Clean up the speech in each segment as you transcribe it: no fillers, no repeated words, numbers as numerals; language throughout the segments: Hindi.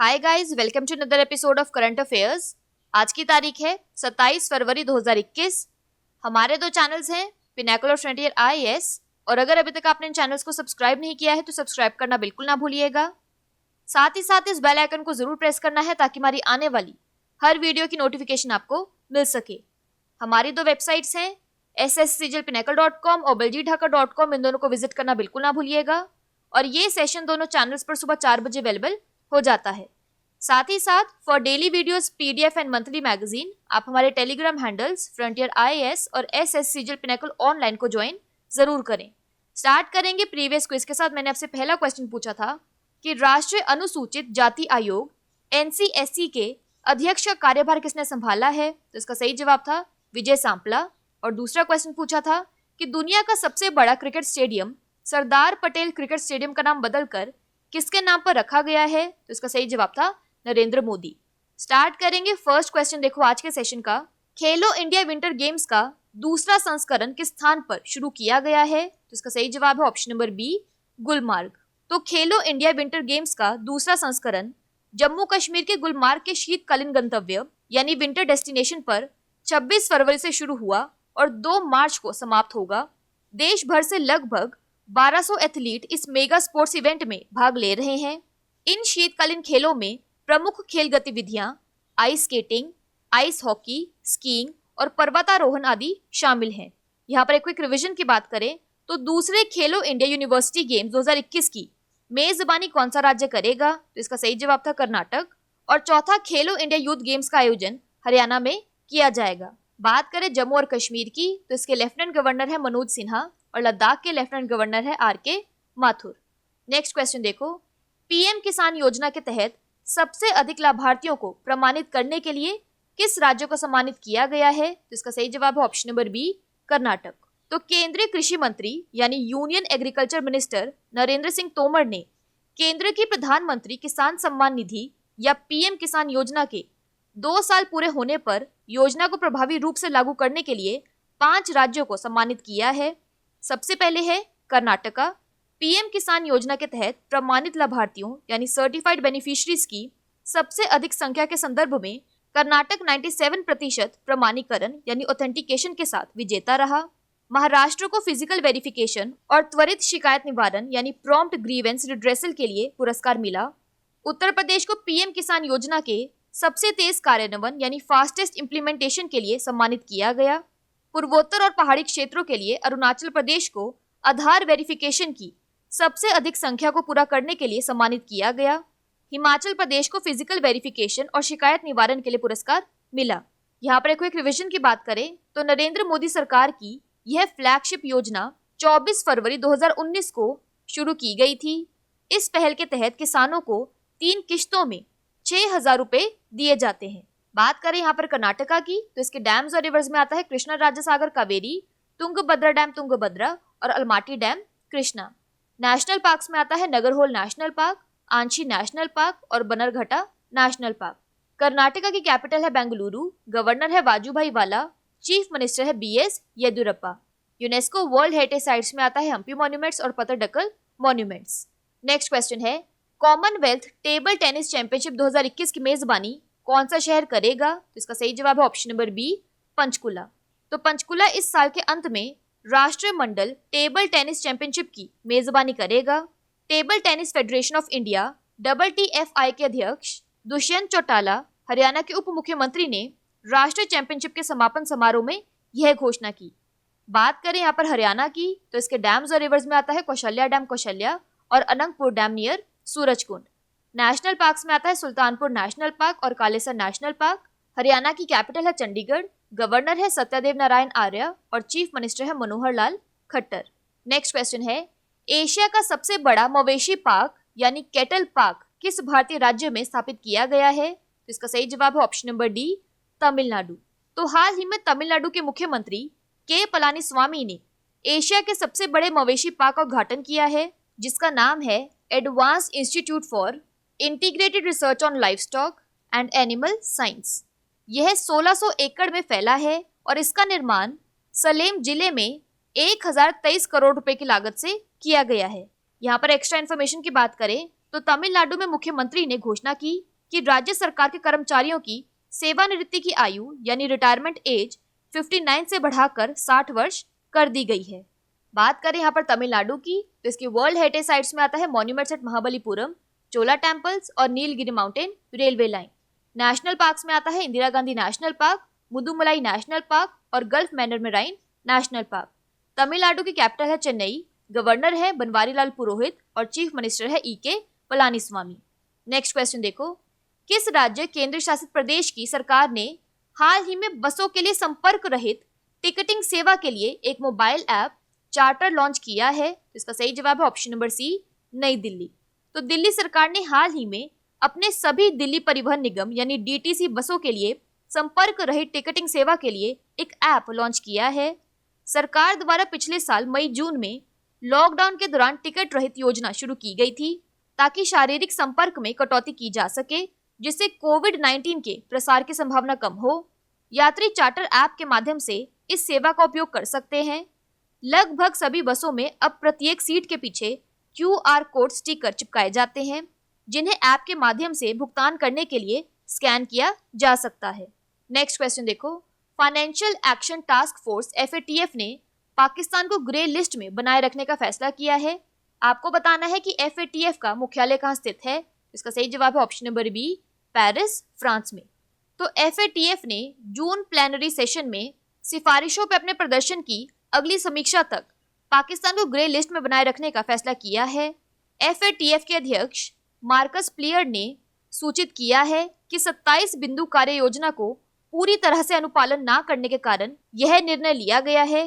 Hi guys, welcome to another episode of current affairs. आज की तारीख है 27 फरवरी 2021। हमारे दो चैनल्स हैं, पिनाकल और फ्रंटियर आईएएस, और अगर अभी तक आपने इन चैनल्स को सब्सक्राइब नहीं किया है तो सब्सक्राइब करना बिल्कुल ना भूलिएगा। साथ ही साथ इस बेल आइकन को जरूर प्रेस करना है ताकि हमारी आने वाली हर वीडियो की नोटिफिकेशन आपको मिल सके। हमारी दो वेबसाइट्स हैं, sscjlpinacle.com और beljithaka.com। इन दोनों को विजिट करना बिल्कुल ना भूलिएगा। और ये सेशन दोनों चैनल्स पर सुबह 4 बजे अवेलेबल हो जाता है। साथ ही साथ for daily videos, PDF and monthly magazine आप हमारे टेलीग्राम हैंडल्स फ्रंटियर आईएएस और SSCJL पिनाकल ऑनलाइन को ज्वाइन जरूर करें। स्टार्ट करेंगे प्रीवियस क्विज के साथ। मैंने आपसे पहला क्वेश्चन पूछा था कि राष्ट्रीय अनुसूचित जाति आयोग NCSC के अध्यक्ष का कार्यभार किसने संभाला है, तो इसका सही जवाब था विजय सांपला। और दूसरा क्वेश्चन पूछा था कि दुनिया का सबसे बड़ा cricket stadium Sardar Patel cricket stadium का नाम बदलकर किसके नाम पर रखा गया है, तो इसका सही जवाब था नरेंद्र मोदी। स्टार्ट करेंगे फर्स्ट क्वेश्चन। देखो आज के सेशन का, खेलो इंडिया विंटर गेम्स का दूसरा संस्करण किस स्थान पर शुरू किया गया है, तो इसका सही जवाब है ऑप्शन नंबर बी, गुलमार्ग। तो खेलो इंडिया विंटर गेम्स का दूसरा संस्करण जम्मू कश्मीर के गुलमार्ग के शीतकालीन गंतव्य यानी विंटर डेस्टिनेशन पर 26 फरवरी से शुरू हुआ और 2 मार्च को समाप्त होगा। देश भर से लगभग 1200 एथलीट इस मेगा स्पोर्ट्स इवेंट में भाग ले रहे हैं। इन शीतकालीन खेलों में प्रमुख खेल गतिविधियां ice skating, ice hockey, skiing और पर्वतारोहण आदि शामिल हैं। यहाँ पर एक क्विक रिवीजन की बात करें तो दूसरे खेलो इंडिया यूनिवर्सिटी गेम्स 2021 की मेजबानी कौन सा राज्य करेगा, तो इसका सही जवाब था कर्नाटक। और चौथा खेलो इंडिया यूथ गेम्स का आयोजन हरियाणा में किया जाएगा। बात करें जम्मू और कश्मीर की तो इसके लेफ्टिनेंट गवर्नर है मनोज सिन्हा और लद्दाख के लेफ्टिनेंट गवर्नर है RK माथुर। नेक्स्ट क्वेश्चन देखो, पीएम किसान योजना के तहत सबसे अधिक लाभार्थियों को प्रमाणित करने के लिए किस राज्य को सम्मानित किया गया है, तो इसका सही जवाब है ऑप्शन नंबर बी, कर्नाटक। तो केंद्रीय कृषि मंत्री यानी union agriculture minister Narendra Singh Tomar ने केंद्र की प्रधानमंत्री किसान सम्मान निधि या पीएम किसान योजना के 2 साल पूरे होने पर योजना को प्रभावी रूप से लागू करने के लिए 5 राज्यों को सम्मानित किया है। सबसे पहले है कर्नाटका। पीएम किसान योजना के तहत प्रमाणित लाभार्थियों यानी सर्टिफाइड बेनिफिशियरीज की सबसे अधिक संख्या के संदर्भ में कर्नाटक 97% प्रमाणीकरण यानी ऑथेंटिकेशन के साथ विजेता रहा। महाराष्ट्र को फिजिकल वेरिफिकेशन और त्वरित शिकायत निवारण यानी प्रॉम्प्ट ग्रीवेंस रिड्रेसल के लिए पुरस्कार मिला। उत्तर प्रदेश को पीएम किसान योजना के सबसे तेज कार्यान्वयन यानी फास्टेस्ट इम्प्लीमेंटेशन के लिए सम्मानित किया गया। पूर्वोत्तर और पहाड़ी क्षेत्रों के लिए अरुणाचल प्रदेश को आधार वेरिफिकेशन की सबसे अधिक संख्या को पूरा करने के लिए सम्मानित किया गया। हिमाचल प्रदेश को फिजिकल वेरिफिकेशन और शिकायत निवारण के लिए पुरस्कार मिला। यहाँ पर एक रिवीजन की बात करें तो नरेंद्र मोदी सरकार की यह फ्लैगशिप योजना 24 फरवरी 2019 को शुरू की गई थी। इस पहल के तहत किसानों को 3 किश्तों में 6,000 रुपए दिए जाते हैं। बात करें यहाँ पर कर्नाटका की तो इसके डैम्स और रिवर्स में आता है कृष्णा राजा सागर कावेरी, तुंगभद्रा डैम तुंगभद्रा और Almaty dam Krishna. National parks में आता है Nagarhole national park, आंशी national park और बनरघट्टा नेशनल पार्क। कर्नाटका की कैपिटल है बेंगलुरु, गवर्नर है वाजूभाई वाला, चीफ मिनिस्टर है BS Yediyurappa. UNESCO world heritage sites में आता है हम्पी मॉन्यूमेंट्स और पत्तडकल मॉन्यूमेंट्स। नेक्स्ट क्वेश्चन है, कॉमनवेल्थ टेबल टेनिस चैंपियनशिप 2021 की मेजबानी कौन सा शहर करेगा, तो इसका सही जवाब है ऑप्शन नंबर बी, पंचकुला। तो पंचकुला इस साल के अंत में राष्ट्रीय मंडल टेबल टेनिस चैंपियनशिप की मेजबानी करेगा। Table tennis federation of India WTFI के अध्यक्ष दुष्यंत चौटाला हरियाणा के उप मुख्यमंत्री ने राष्ट्रीय चैंपियनशिप के समापन समारोह में यह घोषणा की। बात करें यहाँ पर हरियाणा की तो इसके डैम्स और रिवर्स में आता है कौशल्या डैम कौशल्या और Anangpur dam near Surajkund. National parks में आता है सुल्तानपुर नेशनल पार्क और कालेसर नेशनल पार्क। हरियाणा की कैपिटल है चंडीगढ़, गवर्नर है सत्यदेव नारायण आर्य और चीफ मिनिस्टर है मनोहर लाल खट्टर। नेक्स्ट क्वेश्चन है, एशिया का सबसे बड़ा मवेशी पार्क यानी कैटल पार्क किस भारतीय राज्य में स्थापित किया गया है, तो इसका सही जवाब है ऑप्शन नंबर डी, तमिलनाडु। तो हाल ही में तमिलनाडु के मुख्यमंत्री के पलानीस्वामी ने एशिया के सबसे बड़े मवेशी पार्क का उद्घाटन किया है जिसका नाम है advance institute for integrated research on livestock and animal science. यह 1600 एकड़ में फैला है और इसका निर्माण सलेम जिले में 1023 करोड़ रुपए की लागत से किया गया है। यहाँ पर एक्स्ट्रा इन्फॉर्मेशन की बात करें तो तमिलनाडु में मुख्यमंत्री ने घोषणा की कि राज्य सरकार के कर्मचारियों की सेवानिवृत्ति की आयु यानी रिटायरमेंट एज 59 से बढ़ाकर 60 वर्ष कर दी गई है। बात करें यहाँ पर तमिलनाडु की, तो इसकी वर्ल्ड हेरिटेज साइट्स में आता है monuments at Mahabalipuram, Chola temples और Nilgiri mountain railway line. National parks में आता है Indira Gandhi national park, Mudumalai national park और gulf Mannar marine national park. Tamil Nadu की कैपिटल है चेन्नई, गवर्नर है बनवारीलाल पुरोहित और चीफ मिनिस्टर है E.K. पलानीस्वामी। नेक्स्ट क्वेश्चन देखो, किस राज्य केंद्र शासित प्रदेश की सरकार ने हाल ही में बसों के लिए संपर्क रहित टिकटिंग सेवा के लिए एक मोबाइल ऐप चार्टर लॉन्च किया है? इसका सही जवाब है ऑप्शन नंबर सी, नई दिल्ली। तो दिल्ली सरकार ने हाल ही में अपने सभी दिल्ली परिवहन निगम यानी DTC बसों के लिए संपर्क रहित टिकटिंग सेवा के लिए एक ऐप लॉन्च किया है। सरकार द्वारा पिछले साल मई जून में लॉकडाउन के दौरान टिकट रहित योजना शुरू की गई थी ताकि शारीरिक संपर्क में कटौती की जा सके, जिससे कोविड-19 के प्रसार की संभावना कम हो। यात्री चार्टर ऐप के माध्यम से इस सेवा का उपयोग कर सकते हैं। लगभग सभी बसों में अब प्रत्येक सीट के पीछे QR कोड स्टिकर चिपकाए जाते हैं, जिन्हें ऐप के माध्यम से भुगतान करने के लिए स्कैन किया जा सकता है। नेक्स्ट क्वेश्चन देखो, financial action task force FATF ने पाकिस्तान को ग्रे लिस्ट में बनाए रखने का फैसला किया है। आपको बताना है कि FATF का मुख्यालय कहाँ स्थित है। इसका सही जवाब है option number B, Paris, France में। तो FATF ने जून प्लेनरी सेशन में सिफारिशों पर अपने प्रदर्शन की अगली समीक्षा तक पाकिस्तान को ग्रे लिस्ट में बनाए रखने का फैसला किया है। FATF के अध्यक्ष मार्कस प्लियर ने सूचित किया है कि 27 बिंदु कार्य योजना को पूरी तरह से अनुपालन न करने के कारण यह निर्णय लिया गया है।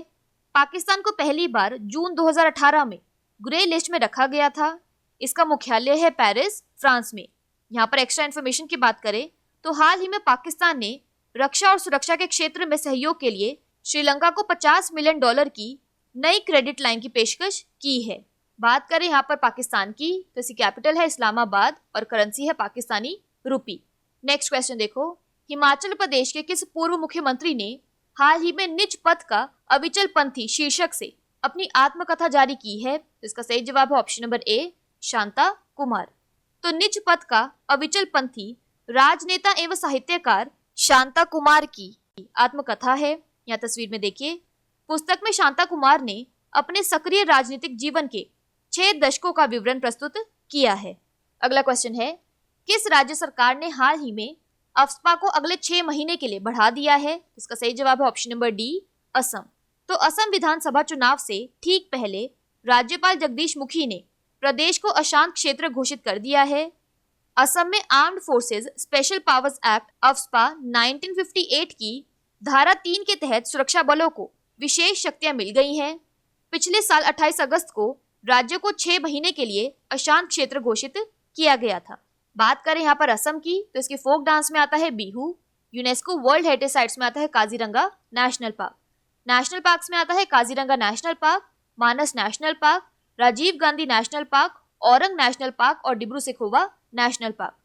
पाकिस्तान को पहली बार जून 2018 में ग्रे लिस्ट में रखा गया था। इसका मुख्यालय है पेरिस, फ्रांस में। यहाँ पर एक्स्ट्रा इन्फॉर्मेशन की बात करें तो हाल ही में पाकिस्तान ने रक्षा और सुरक्षा के क्षेत्र में सहयोग के लिए श्रीलंका को $50 मिलियन की नई क्रेडिट लाइन की पेशकश की है। बात करें यहाँ पर पाकिस्तान की, तो इसकी कैपिटल है इस्लामाबाद और करेंसी है पाकिस्तानी रुपी। नेक्स्ट क्वेश्चन देखो, हिमाचल प्रदेश के किस पूर्व मुख्यमंत्री ने हाल ही में निज पथ का अविचल पंथी शीर्षक से अपनी आत्मकथा जारी की है? तो इसका सही जवाब है option number A, Shanta Kumar. तो निज पथ का अविचल पंथी राजनेता एवं साहित्यकार शांता कुमार की आत्मकथा है। यहाँ तस्वीर में देखिए, पुस्तक में शांता कुमार ने अपने सक्रिय राजनीतिक जीवन के 6 दशकों का विवरण प्रस्तुत किया है। अगला क्वेश्चन है, किस राज्य सरकार ने हाल ही में अफ्स्पा को अगले 6 महीने के लिए बढ़ा दिया है? इसका सही जवाब है ऑप्शन नंबर डी, असम। तो असम विधानसभा चुनाव से ठीक पहले राज्यपाल जगदीश मुखी ने प्रदेश को अशांत क्षेत्र घोषित कर दिया है। असम में armed forces special powers act AFSPA 1958 की धारा 3 के तहत सुरक्षा बलों को विशेष शक्तियां मिल गई हैं। पिछले साल 28 अगस्त को राज्य को 6 महीने के लिए अशांत क्षेत्र घोषित किया गया था। बात करें यहाँ पर असम की, तो इसके फोक डांस में आता है Bihu. UNESCO world heritage sites में आता है Kaziranga national park. National parks में आता है Kaziranga national park, Manas national park, Rajiv Gandhi national park, Orang national park और डिब्रू सैखोवा नेशनल पार्क।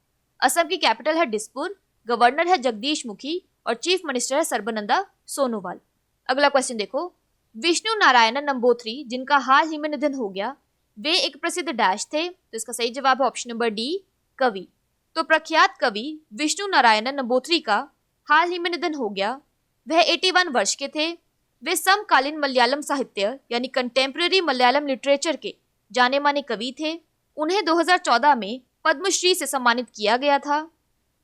असम की कैपिटल है दिसपुर, गवर्नर है जगदीश मुखी और चीफ मिनिस्टर है सर्बानंद सोनोवाल। अगला क्वेश्चन देखो, विष्णु नारायणन नंबूथरी जिनका हाल ही में निधन हो गया, वे एक प्रसिद्ध डैश थे। तो इसका सही जवाब है ऑप्शन नंबर डी, कवि। तो प्रख्यात कवि विष्णु नारायणन नंबूथरी का हाल ही में निधन हो गया। वह 81 वर्ष के थे। वे समकालीन मलयालम साहित्य यानी कंटेम्प्रेरी मलयालम लिटरेचर के जाने माने कवि थे। उन्हें 2014 में पद्मश्री से सम्मानित किया गया था।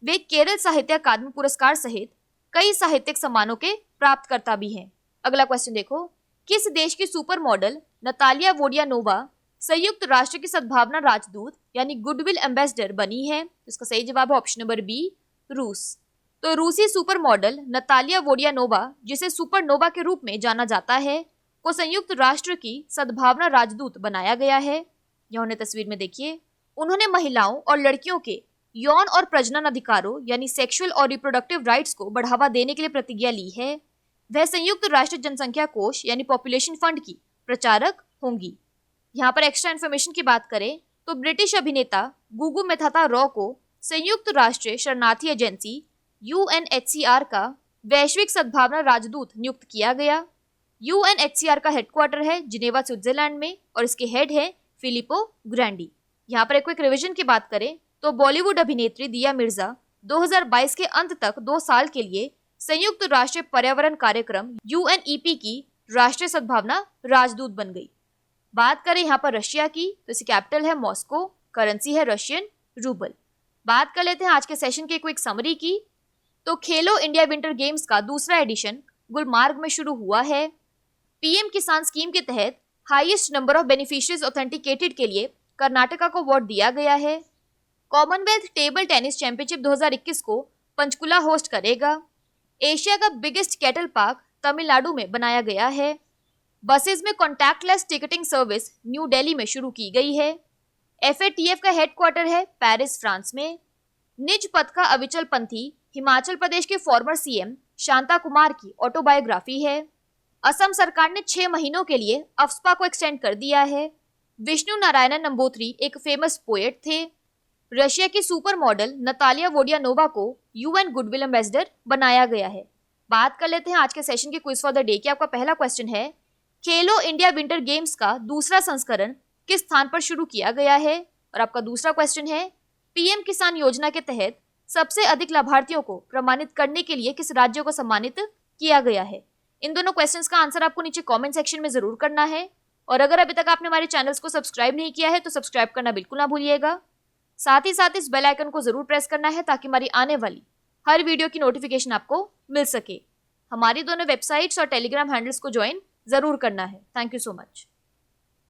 वे केरल साहित्य अकादमी पुरस्कार सहित कई साहित्यिक सम्मानों के प्राप्तकर्ता भी हैं। अगला क्वेश्चन देखो, किस देश की सुपर मॉडल नतालिया वोडियानोवा संयुक्त राष्ट्र की सद्भावना राजदूत यानी गुडविल एम्बेसडर बनी है? इसका सही जवाब है ऑप्शन नंबर बी, रूस। तो रूसी सुपर मॉडल नतालिया वोडियानोवा, जिसे सुपरनोवा के रूप में जाना जाता है, को संयुक्त राष्ट्र की सद्भावना राजदूत बनाया गया है। यह उन्हें तस्वीर में देखिए। उन्होंने महिलाओं और लड़कियों के यौन और प्रजनन अधिकारों यानी सेक्सुअल और रिप्रोडक्टिव राइट्स को बढ़ावा देने के लिए प्रतिज्ञा ली है। वह संयुक्त राष्ट्र जनसंख्या कोष यानी पॉपुलेशन फंड की प्रचारक होंगी। यहाँ पर एक्स्ट्रा इन्फॉर्मेशन की बात करें तो ब्रिटिश अभिनेता गुगु मेहता रॉ को संयुक्त राष्ट्र शरणार्थी एजेंसी UNHCR का वैश्विक सद्भावना राजदूत नियुक्त किया गया। UNHCR का हेडक्वार्टर है जिनेवा स्विट्जरलैंड में और इसके हेड है फिलिपो ग्रैंडी। यहाँ पर एक क्विक रिवीजन की बात करें तो बॉलीवुड अभिनेत्री दिया मिर्जा 2022 के अंत तक 2 साल के लिए संयुक्त राष्ट्र पर्यावरण कार्यक्रम UNEP की राष्ट्रीय सद्भावना राजदूत बन गई। बात करें यहाँ पर रशिया की, तो इसकी कैपिटल है मॉस्को, करेंसी है रशियन रूबल। बात कर लेते हैं आज के सेशन की क्विक समरी की। तो खेलो इंडिया विंटर गेम्स का दूसरा एडिशन गुलमार्ग में शुरू हुआ है। पीएम किसान स्कीम के तहत highest number of beneficiaries authenticated के लिए कर्नाटका को अवार्ड दिया गया है। कॉमनवेल्थ टेबल टेनिस चैंपियनशिप 2021 को पंचकुला होस्ट करेगा। एशिया का बिगेस्ट कैटल पार्क तमिलनाडु में बनाया गया है। बसेस में contactless ticketing service new Delhi में शुरू की गई है। FATF का हेडक्वार्टर है पेरिस, फ्रांस में। निज पथ का अविचल पंथी हिमाचल प्रदेश के फॉर्मर CM शांता कुमार की ऑटोबायोग्राफी है। असम सरकार ने 6 महीनों के लिए अफ्स्पा को एक्सटेंड कर दिया है। विष्णु नारायणन नंबूथरी एक फेमस पोएट थे। रशिया की सुपर मॉडल नतालिया वोडियानोवा को UN गुडविल एम्बेसडर बनाया गया है। बात कर लेते हैं आज के सेशन के क्विज फॉर द डे की। आपका पहला क्वेश्चन है, खेलो इंडिया विंटर गेम्स का दूसरा संस्करण किस स्थान पर शुरू किया गया है? और आपका दूसरा क्वेश्चन है, PM किसान योजना के तहत सबसे अधिक लाभार्थियों को प्रमाणित करने के लिए किस राज्य को सम्मानित किया गया है? इन दोनों क्वेश्चंस का आंसर आपको नीचे कमेंट सेक्शन में जरूर करना है। और अगर अभी तक आपने हमारे चैनल्स को सब्सक्राइब नहीं किया है तो सब्सक्राइब करना बिल्कुल ना भूलिएगा। साथ ही साथ इस बेल आइकन को जरूर प्रेस करना है ताकि हमारी आने वाली हर वीडियो की नोटिफिकेशन आपको मिल सके। हमारी दोनों वेबसाइट्स और टेलीग्राम हैंडल्स को ज्वाइन जरूर करना है। Thank you so much.